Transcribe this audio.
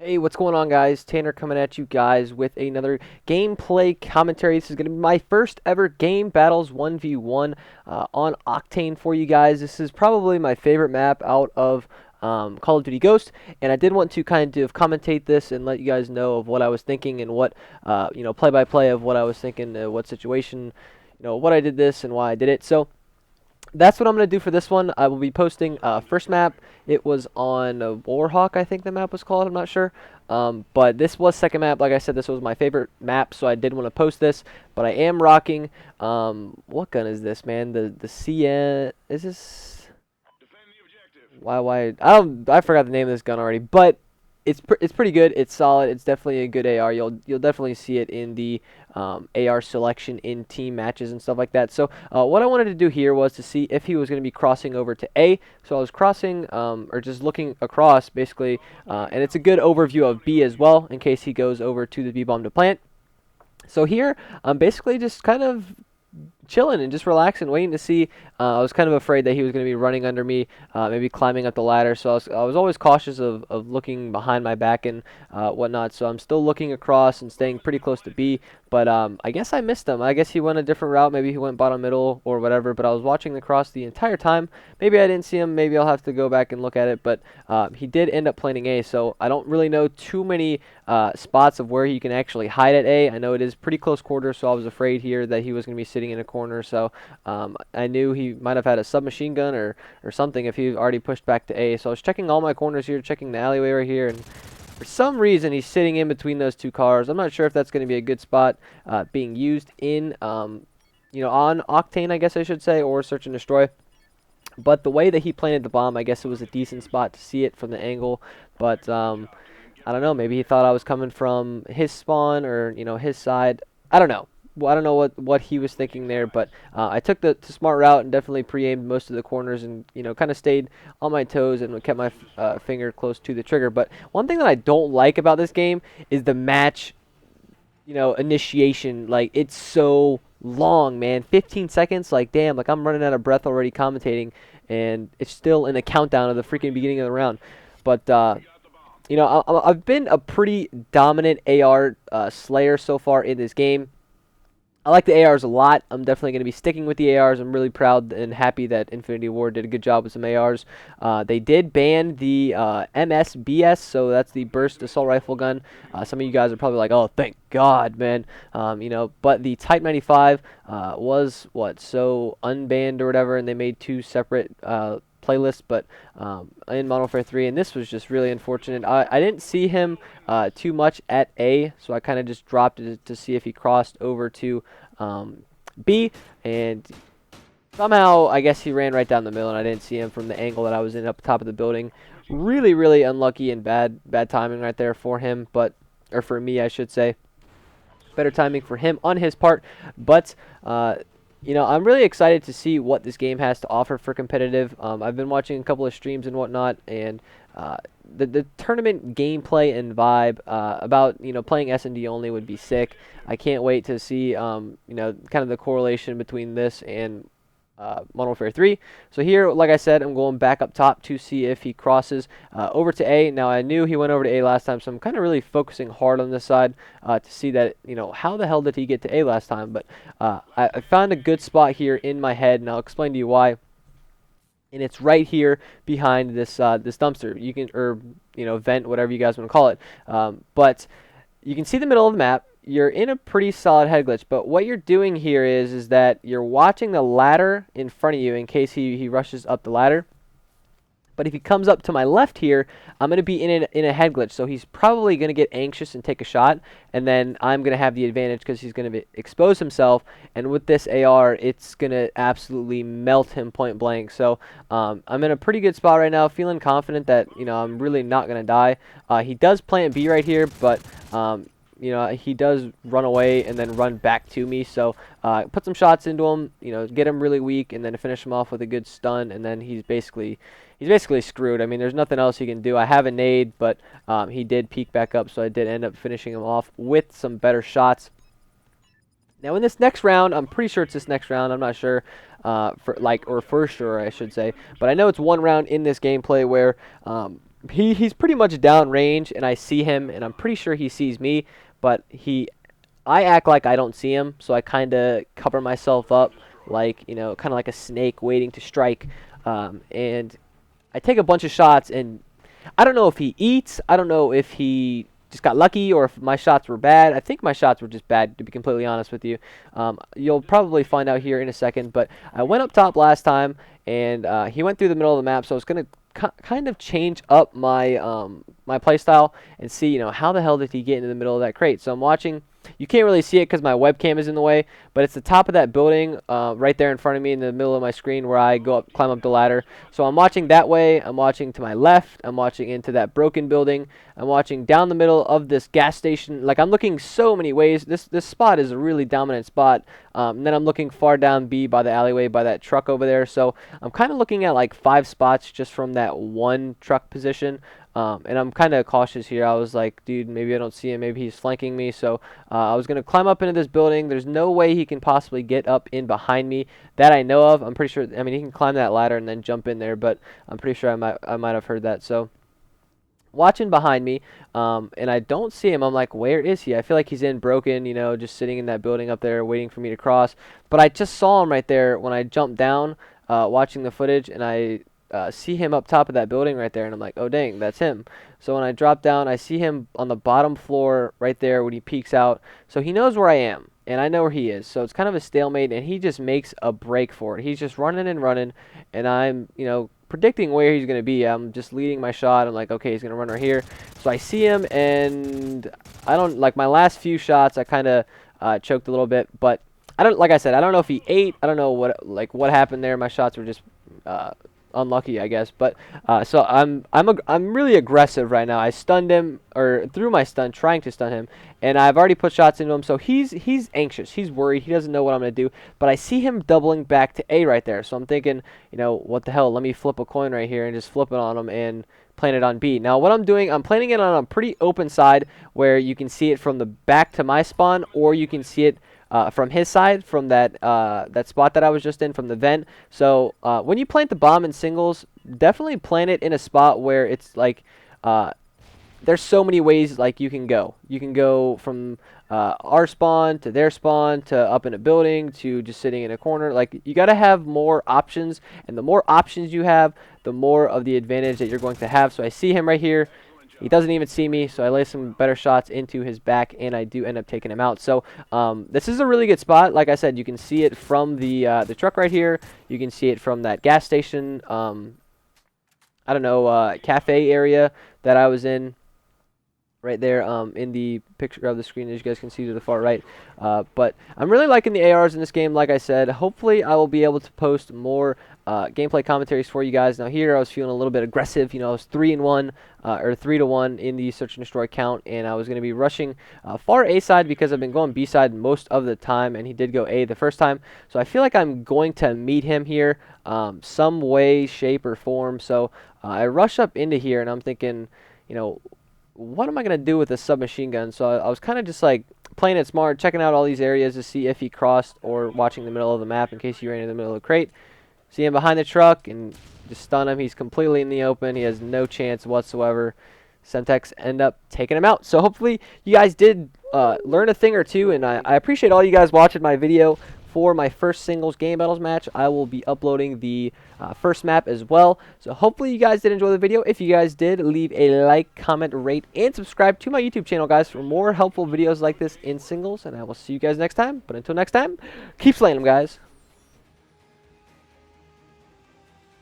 Hey, what's going on, guys? Tanner coming at you guys with another gameplay commentary. This is going to be my first ever game battles 1v1 on Octane for you guys. This is probably my favorite map out of Call of Duty Ghost, and I did want to kind of commentate this and let you guys know of what I was thinking and what, play-by-play of what I was thinking, what situation, what I did this and why I did it. So that's what I'm going to do for this one. I will be posting first map. It was on Warhawk, I think the map was called. I'm not sure. But this was second map. Like I said, this was my favorite map, so I did want to post this. But I am rocking, what gun is this, man? The CN, is this? I forgot the name of this gun already, but it's pretty good. It's solid. It's definitely a good AR. You'll definitely see it in the AR selection in team matches and stuff like that. So what I wanted to do here was to see if he was going to be crossing over to A. So I was crossing or just looking across basically, and it's a good overview of B as well in case he goes over to the B bomb to plant. So here I'm basically just kind of chilling and just relaxing, waiting to see. I was kind of afraid that he was going to be running under me, maybe climbing up the ladder. So I was always cautious of looking behind my back and whatnot. So I'm still looking across and staying pretty close to B. But I guess I missed him. I guess he went a different route. Maybe he went bottom middle or whatever. But I was watching the cross the entire time. Maybe I didn't see him. Maybe I'll have to go back and look at it. But he did end up planting A. So I don't really know too many spots of where he can actually hide at A. I know it is pretty close quarters. So I was afraid here that he was going to be sitting in a corner. So I knew he might have had a submachine gun or something if he already pushed back to A. So I was checking all my corners here, checking the alleyway right here, and for some reason he's sitting in between those two cars. I'm not sure if that's going to be a good spot being used in, on Octane, I guess I should say, or Search and Destroy. But the way that he planted the bomb, I guess it was a decent spot to see it from the angle. But I don't know, maybe he thought I was coming from his spawn or, his side. I don't know. Well, I don't know what he was thinking there, but I took the smart route and definitely pre-aimed most of the corners and, kind of stayed on my toes and kept my finger close to the trigger. But one thing that I don't like about this game is the match, initiation. Like, it's so long, man. 15 seconds, like, damn, like, I'm running out of breath already commentating, and it's still in the countdown of the freaking beginning of the round. But, I've been a pretty dominant AR slayer so far in this game. I like the ARs a lot. I'm definitely going to be sticking with the ARs. I'm really proud and happy that Infinity Ward did a good job with some ARs. They did ban the MSBS, so that's the Burst Assault Rifle gun. Some of you guys are probably like, oh, thank God, man. But the Type 95 was, so unbanned or whatever, and they made two separate playlist, but in Modern Warfare 3, and this was just really unfortunate. I didn't see him too much at A, so I kind of just dropped it to see if he crossed over to B, and somehow I guess he ran right down the middle, and I didn't see him from the angle that I was in up top of the building. Really, really unlucky and bad timing right there for him, or for me, I should say. Better timing for him on his part, but I'm really excited to see what this game has to offer for competitive. I've been watching a couple of streams and whatnot, and the tournament gameplay and vibe about playing S&D only would be sick. I can't wait to see kind of the correlation between this and Modern Warfare 3. So here, like I said, I'm going back up top to see if he crosses over to A. Now, I knew he went over to A last time, so I'm kind of really focusing hard on this side to see that, how the hell did he get to A last time? But I found a good spot here in my head, and I'll explain to you why. And it's right here behind this this dumpster. You can, or vent, whatever you guys want to call it. But you can see the middle of the map. You're in a pretty solid head glitch, but what you're doing here is that you're watching the ladder in front of you in case he rushes up the ladder. But if he comes up to my left here, I'm going to be in a head glitch, so he's probably going to get anxious and take a shot, and then I'm going to have the advantage because he's going to expose himself, and with this AR, it's going to absolutely melt him point blank. So I'm in a pretty good spot right now, feeling confident that I'm really not going to die. He does plant B right here, but he does run away and then run back to me. So put some shots into him, get him really weak, and then finish him off with a good stun, and then he's basically screwed. I mean, there's nothing else he can do. I have a nade, but he did peek back up, so I did end up finishing him off with some better shots. Now, in this next round, I'm pretty sure it's this next round. I'm not sure, for sure, I should say. But I know it's one round in this gameplay where he's pretty much down range, and I see him, and I'm pretty sure he sees me, but I act like I don't see him, so I kind of cover myself up like, kind of like a snake waiting to strike. And I take a bunch of shots, and I don't know if he eats. I don't know if he just got lucky or if my shots were bad. I think my shots were just bad, to be completely honest with you. You'll probably find out here in a second, but I went up top last time, and he went through the middle of the map, so I was going to kind of change up my my playstyle and see, how the hell did he get into the middle of that crate. So I'm watching. You can't really see it because my webcam is in the way, but it's the top of that building right there in front of me in the middle of my screen where I climb up the ladder. So I'm watching that way. I'm watching to my left. I'm watching into that broken building. I'm watching down the middle of this gas station. Like, I'm looking so many ways. This spot is a really dominant spot. And then I'm looking far down B by the alleyway by that truck over there. So I'm kind of looking at like 5 spots just from that one truck position. And I'm kind of cautious here. I was like, dude, maybe I don't see him. Maybe he's flanking me. So I was going to climb up into this building. There's no way he can possibly get up in behind me that I know of. I'm pretty sure. I mean, he can climb that ladder and then jump in there, but I'm pretty sure I might have heard that. So watching behind me, and I don't see him. I'm like, where is he? I feel like he's in broken, just sitting in that building up there waiting for me to cross. But I just saw him right there when I jumped down, watching the footage, and I see him up top of that building right there, and I'm like, oh dang, that's him. So when I drop down, I see him on the bottom floor right there when he peeks out. So he knows where I am, and I know where he is. So it's kind of a stalemate, and he just makes a break for it. He's just running and running, and I'm, predicting where he's going to be. I'm just leading my shot. I'm like, okay, he's going to run right here. So I see him, and I don't, like, my last few shots, I kind of choked a little bit, but like I said, I don't know if he ate. I don't know what happened there. My shots were just unlucky, I guess. But so I'm really aggressive right now. I stunned him, or threw my stun, trying to stun him, and I've already put shots into him. So he's anxious. He's worried. He doesn't know what I'm gonna do. But I see him doubling back to A right there. So I'm thinking, what the hell? Let me flip a coin right here and just flip it on him and plant it on B. Now what I'm doing, I'm planting it on a pretty open side where you can see it from the back to my spawn, or you can see it from his side, from that spot that I was just in, from the vent. So when you plant the bomb in singles, definitely plant it in a spot where it's like there's so many ways like you can go. You can go from our spawn to their spawn to up in a building to just sitting in a corner. Like, you got to have more options, and the more options you have, the more of the advantage that you're going to have. So I see him right here. He doesn't even see me, so I lay some better shots into his back, and I do end up taking him out. So this is a really good spot. Like I said, you can see it from the truck right here. You can see it from that gas station, I don't know, cafe area that I was in. Right there in the picture of the screen, as you guys can see to the far right. But I'm really liking the ARs in this game, like I said. Hopefully I will be able to post more gameplay commentaries for you guys. Now here I was feeling a little bit aggressive. I was 3-1 or 3-1 in the search and destroy count, and I was going to be rushing far A side because I've been going B side most of the time, and he did go A the first time. So I feel like I'm going to meet him here some way, shape, or form. So I rush up into here, and I'm thinking, what am I going to do with a submachine gun? So I was kind of just like playing it smart, checking out all these areas to see if he crossed, or watching the middle of the map in case he ran in the middle of the crate. See him behind the truck and just stun him. He's completely in the open. He has no chance whatsoever. Semtex end up taking him out. So hopefully you guys did learn a thing or two, and I appreciate all you guys watching my video. For my first singles game battles match, I will be uploading the first map as well. So hopefully you guys did enjoy the video. If you guys did, leave a like, comment, rate, and subscribe to my YouTube channel, guys, for more helpful videos like this in singles. And I will see you guys next time. But until next time, keep slaying them, guys.